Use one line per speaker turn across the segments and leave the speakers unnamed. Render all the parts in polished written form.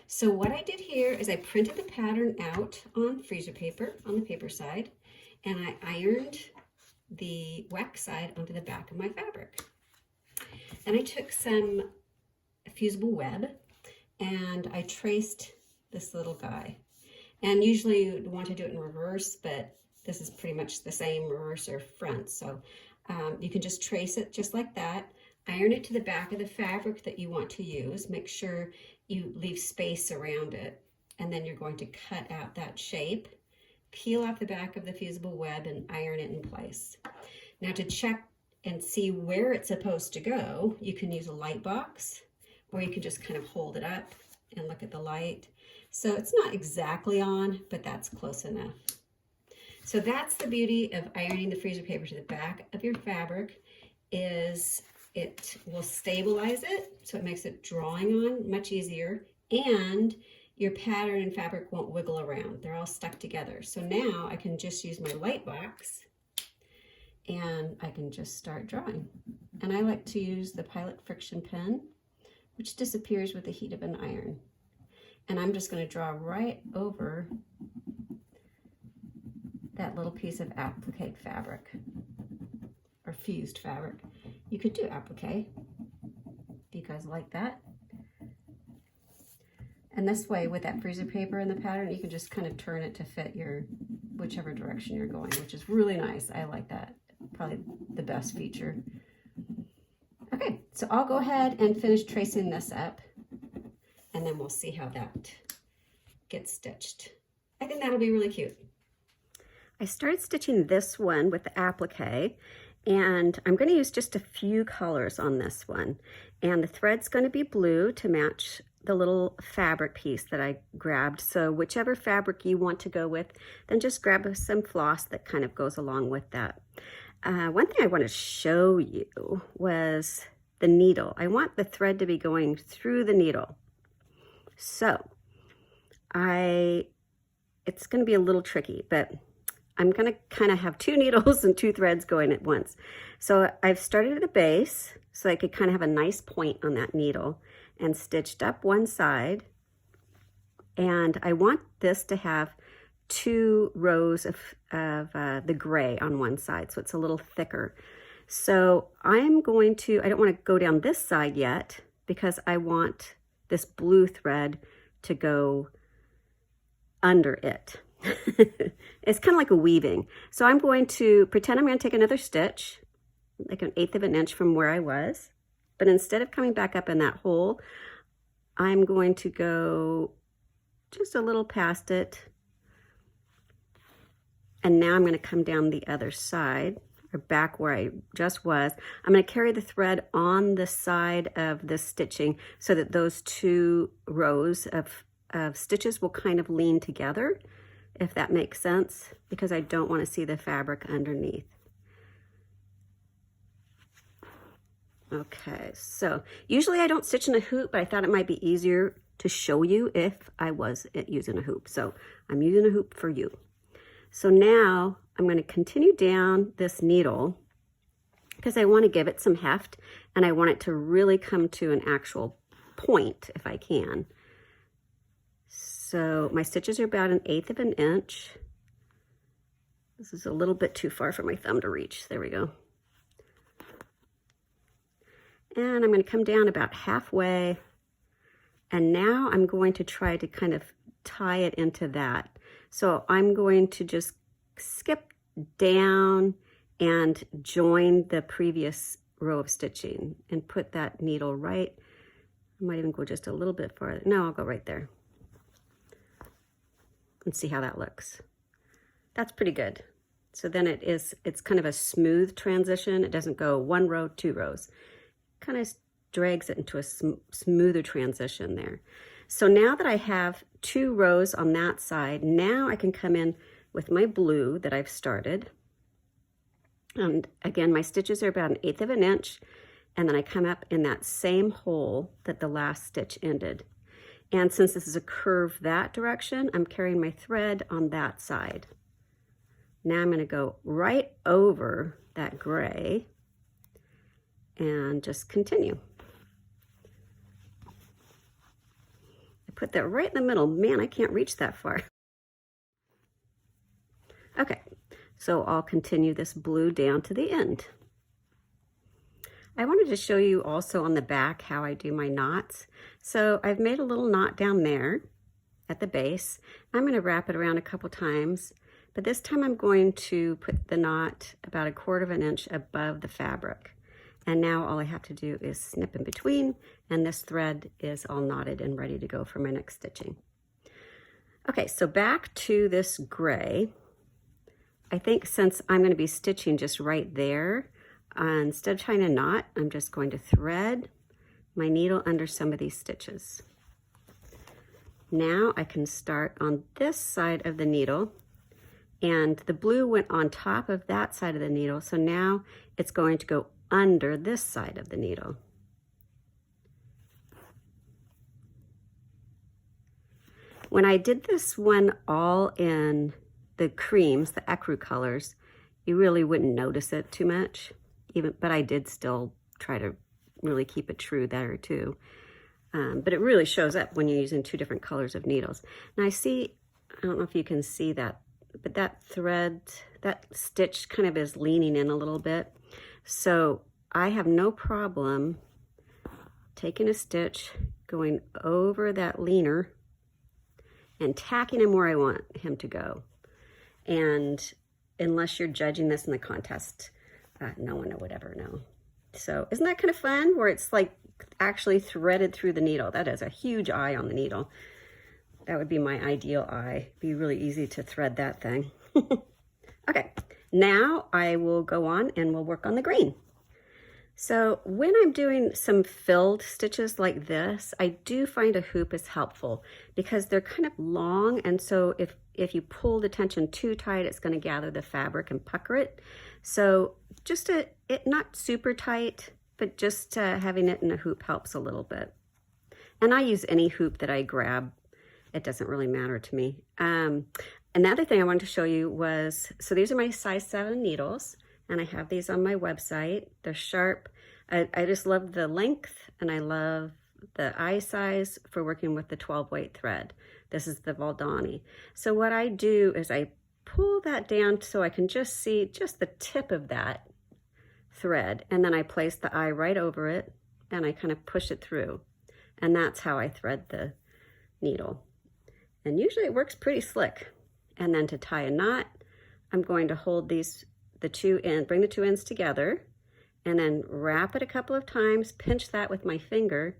So what I did here is I printed the pattern out on freezer paper on the paper side, and I ironed the wax side onto the back of my fabric. Then I took some fusible web and I traced this little guy. And usually you'd want to do it in reverse, but this is pretty much the same reverse or front. So you can just trace it just like that. Iron it to the back of the fabric that you want to use. Make sure you leave space around it. And then you're going to cut out that shape, peel off the back of the fusible web and iron it in place. Now to check and see where it's supposed to go, you can use a light box, or you can just kind of hold it up and look at the light. So it's not exactly on, but that's close enough. So that's the beauty of ironing the freezer paper to the back of your fabric, is it will stabilize it, so it makes it drawing on much easier, and your pattern and fabric won't wiggle around. They're all stuck together. So now I can just use my light box and I can just start drawing. And I like to use the Pilot friction pen, which disappears with the heat of an iron. And I'm just going to draw right over that little piece of applique fabric, or fused fabric. You could do applique if you guys like that. And this way, with that freezer paper and the pattern, you can just kind of turn it to fit your whichever direction you're going, which is really nice. I like that. Probably the best feature. Okay, so I'll go ahead and finish tracing this up, and then we'll see how that gets stitched. I think that'll be really cute. I started stitching this one with the applique, and I'm going to use just a few colors on this one. And the thread's going to be blue to match the little fabric piece that I grabbed. So whichever fabric you want to go with, then just grab some floss that kind of goes along with that. One thing I want to show you was the needle. I want the thread to be going through the needle. So it's going to be a little tricky, but I'm going to kind of have two needles and two threads going at once. So I've started at the base so I could kind of have a nice point on that needle and stitched up one side. And I want this to have two rows of the gray on one side, so it's a little thicker. So I'm going to, I don't want to go down this side yet because I want this blue thread to go under it. It's kind of like a weaving. So I'm going to pretend I'm going to take another stitch, like 1/8 of an inch from where I was. But instead of coming back up in that hole, I'm going to go just a little past it. And now I'm going to come down the other side, or back where I just was. I'm going to carry the thread on the side of the stitching so that those two rows of stitches will kind of lean together, if that makes sense, because I don't want to see the fabric underneath. Okay, so usually I don't stitch in a hoop, but I thought it might be easier to show you if I was using a hoop. So I'm using a hoop for you. So now I'm going to continue down this needle because I want to give it some heft and I want it to really come to an actual point if I can. So my stitches are about 1/8 of an inch. This is a little bit too far for my thumb to reach. There we go. And I'm going to come down about halfway. And now I'm going to try to kind of tie it into that. So I'm going to just skip down and join the previous row of stitching and put that needle right. I might even go just a little bit farther. No, I'll go right there. And see how that looks. That's pretty good. So then it's kind of a smooth transition. It doesn't go one row, two rows. Kind of drags it into a smoother transition there. So now that I have two rows on that side, now I can come in with my blue that I've started. And again, my stitches are about 1/8 of an inch, and then I come up in that same hole that the last stitch ended. And since this is a curve that direction, I'm carrying my thread on that side. Now I'm going to go right over that gray and just continue. put that right in the middle. Man, I can't reach that far. Okay, so I'll continue this blue down to the end. I wanted to show you also on the back how I do my knots. So I've made a little knot down there at the base. I'm going to wrap it around a couple times, but this time I'm going to put the knot about 1/4 of an inch above the fabric. And now all I have to do is snip in between, and this thread is all knotted and ready to go for my next stitching. Okay, so back to this gray. I think since I'm going to be stitching just right there, instead of tying a knot, I'm just going to thread my needle under some of these stitches. Now I can start on this side of the needle, and the blue went on top of that side of the needle, so now it's going to go under this side of the needle. When I did this one all in the creams, the ecru colors, you really wouldn't notice it too much, but I did still try to really keep it true there too. But it really shows up when you're using 2 different colors of needles. Now I don't know if you can see that, but that thread, that stitch kind of is leaning in a little bit. So I have no problem taking a stitch, going over that leaner, and tacking him where I want him to go. And unless you're judging this in the contest, no one would ever know. So isn't that kind of fun, where it's like actually threaded through the needle? That is a huge eye on the needle. That would be my ideal eye. It'd be really easy to thread that thing. Okay, now I will go on and we'll work on the green. So when I'm doing some filled stitches like this, I do find a hoop is helpful because they're kind of long, and so if you pull the tension too tight, it's going to gather the fabric and pucker it. So just not super tight, but just having it in a hoop helps a little bit. And I use any hoop that I grab. It doesn't really matter to me. Another thing I wanted to show you was, so these are my size 7 needles, and I have these on my website. They're sharp. I just love the length, and I love the eye size for working with the 12 weight thread. This is the Valdani. So what I do is I pull that down so I can just see just the tip of that thread, and then I place the eye right over it, and I kind of push it through. And that's how I thread the needle. And usually it works pretty slick. And then to tie a knot, I'm going to hold bring the 2 ends together, and then wrap it a couple of times, pinch that with my finger,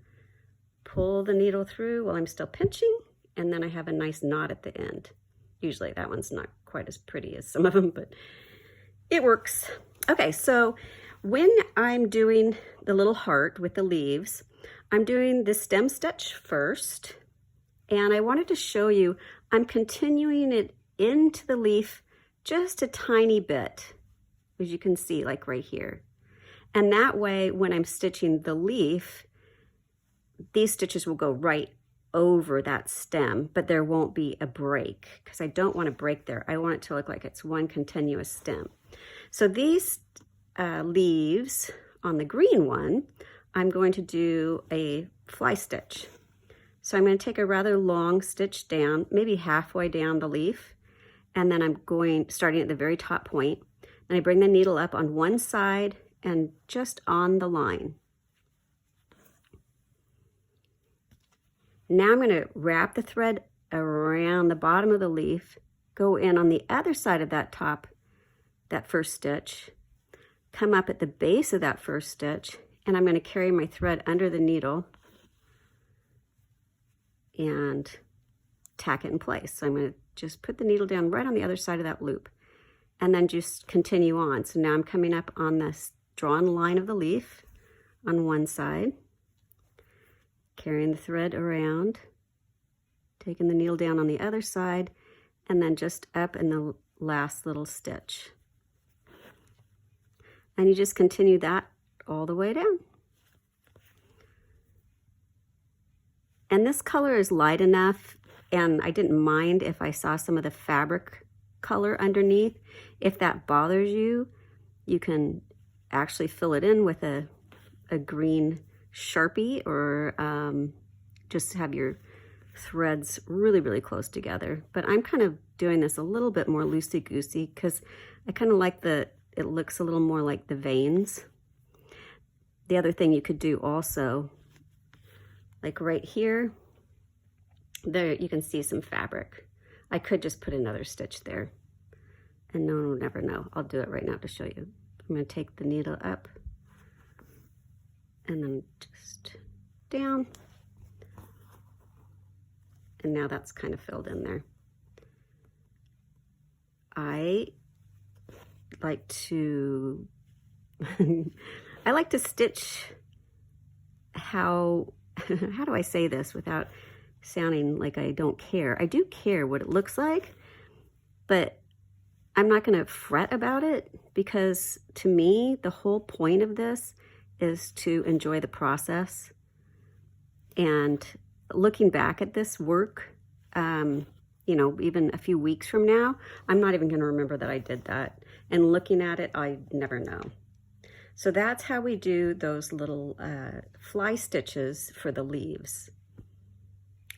pull the needle through while I'm still pinching, and then I have a nice knot at the end. Usually that one's not quite as pretty as some of them, but it works. Okay, so when I'm doing the little heart with the leaves, I'm doing the stem stitch first, and I wanted to show you, I'm continuing it into the leaf just a tiny bit, as you can see, like right here. And that way, when I'm stitching the leaf, these stitches will go right over that stem, but there won't be a break, because I don't want to break there. I want it to look like it's one continuous stem. So these leaves on the green one, I'm going to do a fly stitch. So I'm going to take a rather long stitch down, maybe halfway down the leaf, and then I'm starting at the very top point, and I bring the needle up on one side and just on the line. Now I'm going to wrap the thread around the bottom of the leaf, go in on the other side of that first stitch, come up at the base of that first stitch, and I'm going to carry my thread under the needle and tack it in place. So I'm going to just put the needle down right on the other side of that loop, and then just continue on. So now I'm coming up on this drawn line of the leaf on one side, carrying the thread around, taking the needle down on the other side, and then just up in the last little stitch. And you just continue that all the way down. And this color is light enough, and I didn't mind if I saw some of the fabric color underneath. If that bothers you, you can actually fill it in with a green Sharpie, or just have your threads really, really close together. But I'm kind of doing this a little bit more loosey-goosey because I kind of like it looks a little more like the veins. The other thing you could do also, like right here, there you can see some fabric. I could just put another stitch there, and no one will never know. I'll do it right now to show you. I'm going to take the needle up and then just down, and now that's kind of filled in there. I like to I like to stitch how do I say this without sounding like I don't care? I do care what it looks like, but I'm not going to fret about it, because to me, the whole point of this is to enjoy the process. And looking back at this work, you know, even a few weeks from now, I'm not even going to remember that I did that. And looking at it, I never know. So that's how we do those little fly stitches for the leaves.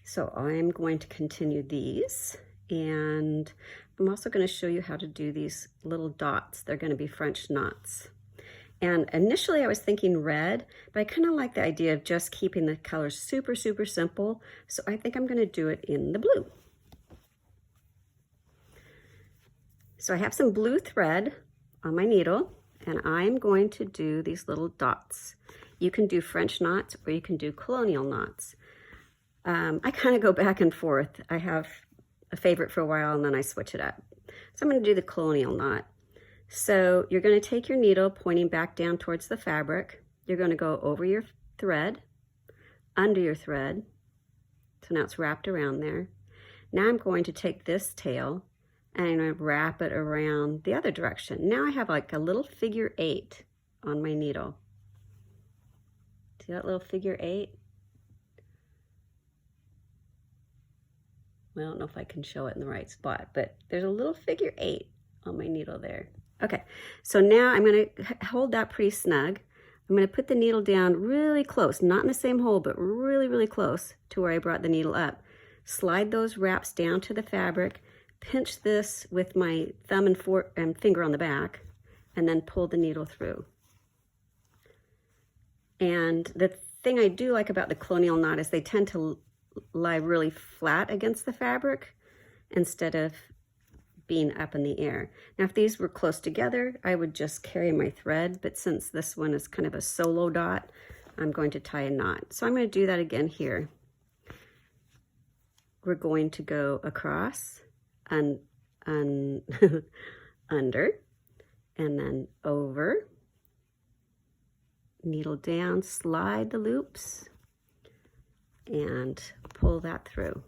So I'm going to continue these, and I'm also going to show you how to do these little dots. They're going to be French knots. And initially I was thinking red, but I kind of like the idea of just keeping the colors super, super simple. So I think I'm going to do it in the blue. So I have some blue thread on my needle, and I'm going to do these little dots. You can do French knots or you can do colonial knots. I kind of go back and forth. I have a favorite for a while and then I switch it up. So I'm going to do the colonial knot. So you're going to take your needle pointing back down towards the fabric. You're going to go over your thread, under your thread. So now it's wrapped around there. Now I'm going to take this tail and I'm going to wrap it around the other direction. Now I have like a little figure 8 on my needle. See that little figure 8? I don't know if I can show it in the right spot, but there's a little figure 8 on my needle there. Okay, so now I'm going to hold that pretty snug. I'm going to put the needle down really close, not in the same hole, but really, really close to where I brought the needle up. Slide those wraps down to the fabric, pinch this with my thumb and finger on the back, and then pull the needle through. And the thing I do like about the colonial knot is they tend to lie really flat against the fabric instead of being up in the air. Now, if these were close together, I would just carry my thread, but since this one is kind of a solo dot, I'm going to tie a knot. So I'm going to do that again here. We're going to go across and under, and then over, needle down, slide the loops, and pull that through.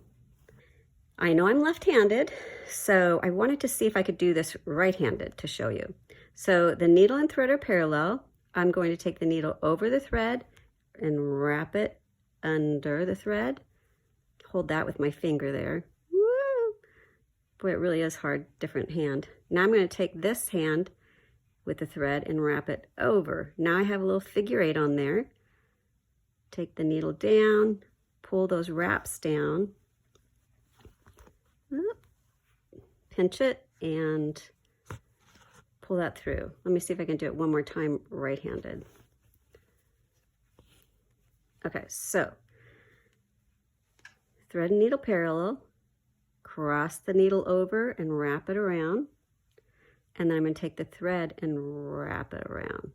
I know I'm left-handed, so I wanted to see if I could do this right-handed to show you. So the needle and thread are parallel. I'm going to take the needle over the thread and wrap it under the thread. Hold that with my finger there. Woo! Boy, it really is hard, different hand. Now I'm going to take this hand with the thread and wrap it over. Now I have a little figure 8 on there. Take the needle down, pull those wraps down, pinch it, and pull that through. Let me see if I can do it one more time right-handed. Okay, so thread and needle parallel, cross the needle over and wrap it around, and then I'm going to take the thread and wrap it around.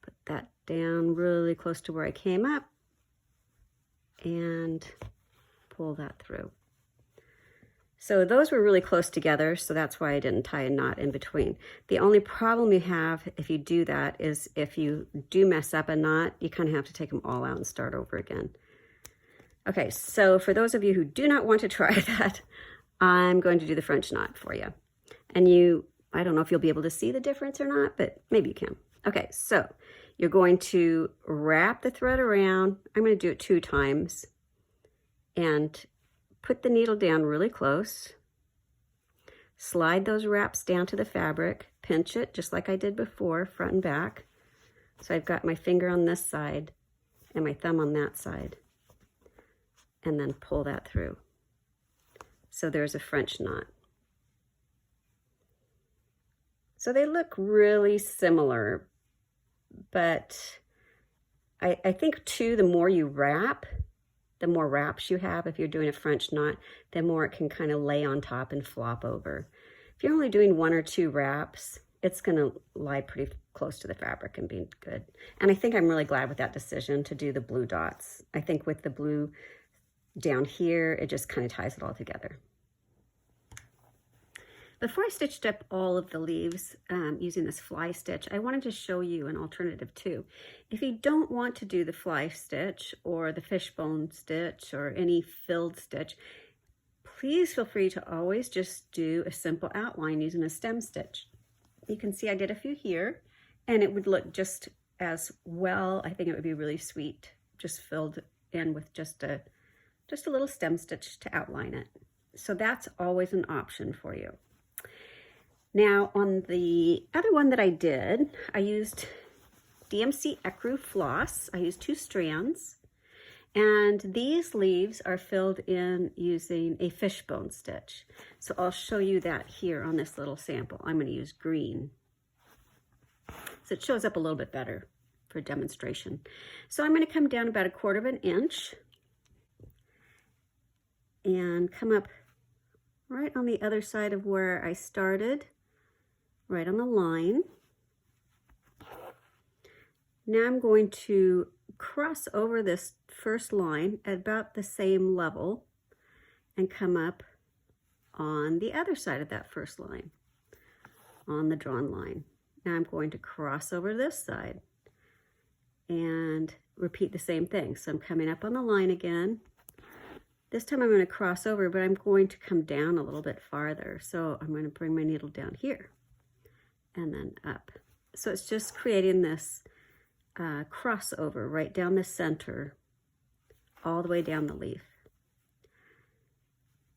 Put that down really close to where I came up and pull that through. So those were really close together, so that's why I didn't tie a knot in between. The only problem you have if you do that is if you do mess up a knot, you kind of have to take them all out and start over again. Okay, so for those of you who do not want to try that, I'm going to do the French knot for you. And I don't know if you'll be able to see the difference or not, but maybe you can. Okay, so you're going to wrap the thread around. I'm going to do it 2 times. And put the needle down really close. Slide those wraps down to the fabric. Pinch it just like I did before, front and back. So I've got my finger on this side and my thumb on that side. and then pull that through. So there's a French knot. So they look really similar, but I think too, the more you wrap, the more wraps you have. If you're doing a French knot, the more it can kind of lay on top and flop over. If you're only doing 1 or 2 wraps, it's gonna lie pretty close to the fabric and be good. And I think I'm really glad with that decision to do the blue dots. I think with the blue down here, it just kind of ties it all together. Before I stitched up all of the leaves using this fly stitch, I wanted to show you an alternative too. If you don't want to do the fly stitch or the fishbone stitch or any filled stitch, please feel free to always just do a simple outline using a stem stitch. You can see I did a few here, and it would look just as well. I think it would be really sweet, just filled in with just a little stem stitch to outline it. So that's always an option for you. Now on the other one that I did, I used DMC Ecru floss. I used 2 strands, and these leaves are filled in using a fishbone stitch. So I'll show you that here on this little sample. I'm going to use green, so it shows up a little bit better for demonstration. So I'm going to come down about 1/4 inch and come up right on the other side of where I started, right on the line. Now I'm going to cross over this first line at about the same level and come up on the other side of that first line, on the drawn line. Now I'm going to cross over this side and repeat the same thing. So I'm coming up on the line again. This time I'm going to cross over, but I'm going to come down a little bit farther. So I'm going to bring my needle down here and then up. So it's just creating this crossover right down the center, all the way down the leaf.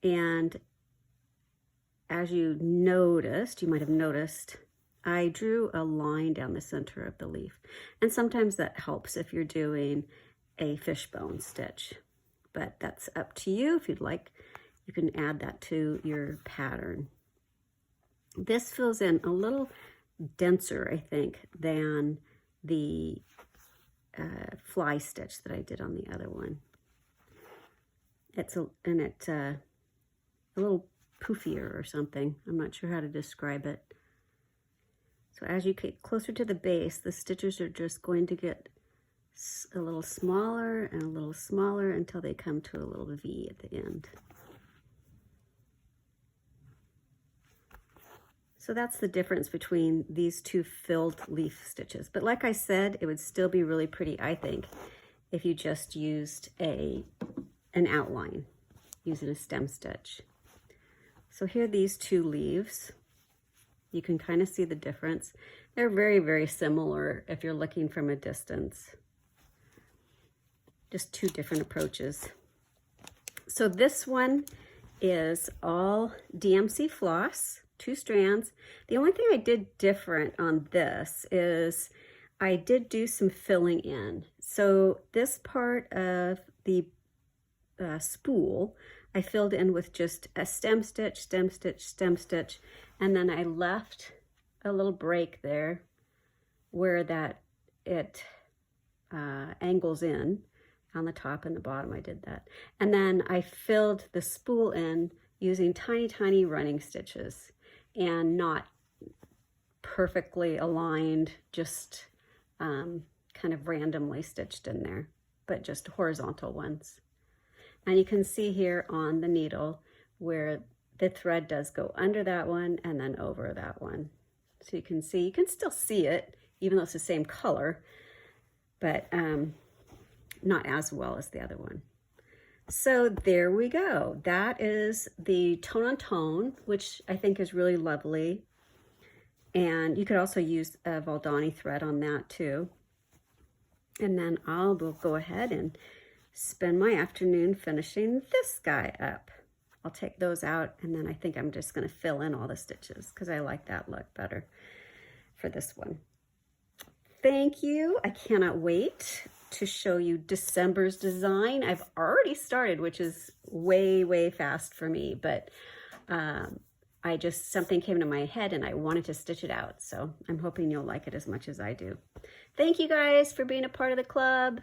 And as you noticed, you might have noticed, I drew a line down the center of the leaf. And sometimes that helps if you're doing a fishbone stitch, but that's up to you. If you'd like, you can add that to your pattern. This fills in a little denser, I think, than the fly stitch that I did on the other one. It's a little poofier or something. I'm not sure how to describe it. So as you get closer to the base, the stitches are just going to get a little smaller and a little smaller until they come to a little V at the end. So that's the difference between these 2 filled leaf stitches. But like I said, it would still be really pretty, I think, if you just used an outline using a stem stitch. So here are these 2 leaves. You can kind of see the difference. They're very, very similar if you're looking from a distance. Just 2 different approaches. So this one is all DMC floss, 2 strands. The only thing I did different on this is I did do some filling in. So this part of the spool, I filled in with just a stem stitch, stem stitch, stem stitch, and then I left a little break there where that it angles in on the top and the bottom. I did that. And then I filled the spool in using tiny, tiny running stitches, and not perfectly aligned, just kind of randomly stitched in there, but just horizontal ones. And you can see here on the needle where the thread does go under that one and then over that one. So you can see, you can still see it, even though it's the same color, but not as well as the other one. So there we go. That is the tone on tone, which I think is really lovely. And you could also use a Valdani thread on that too. And then we'll go ahead and spend my afternoon finishing this guy up. I'll take those out, and then I think I'm just going to fill in all the stitches because I like that look better for this one. Thank you. I cannot wait to show you December's design. I've already started, which is way, way fast for me, but something came to my head and I wanted to stitch it out. So I'm hoping you'll like it as much as I do. Thank you guys for being a part of the club.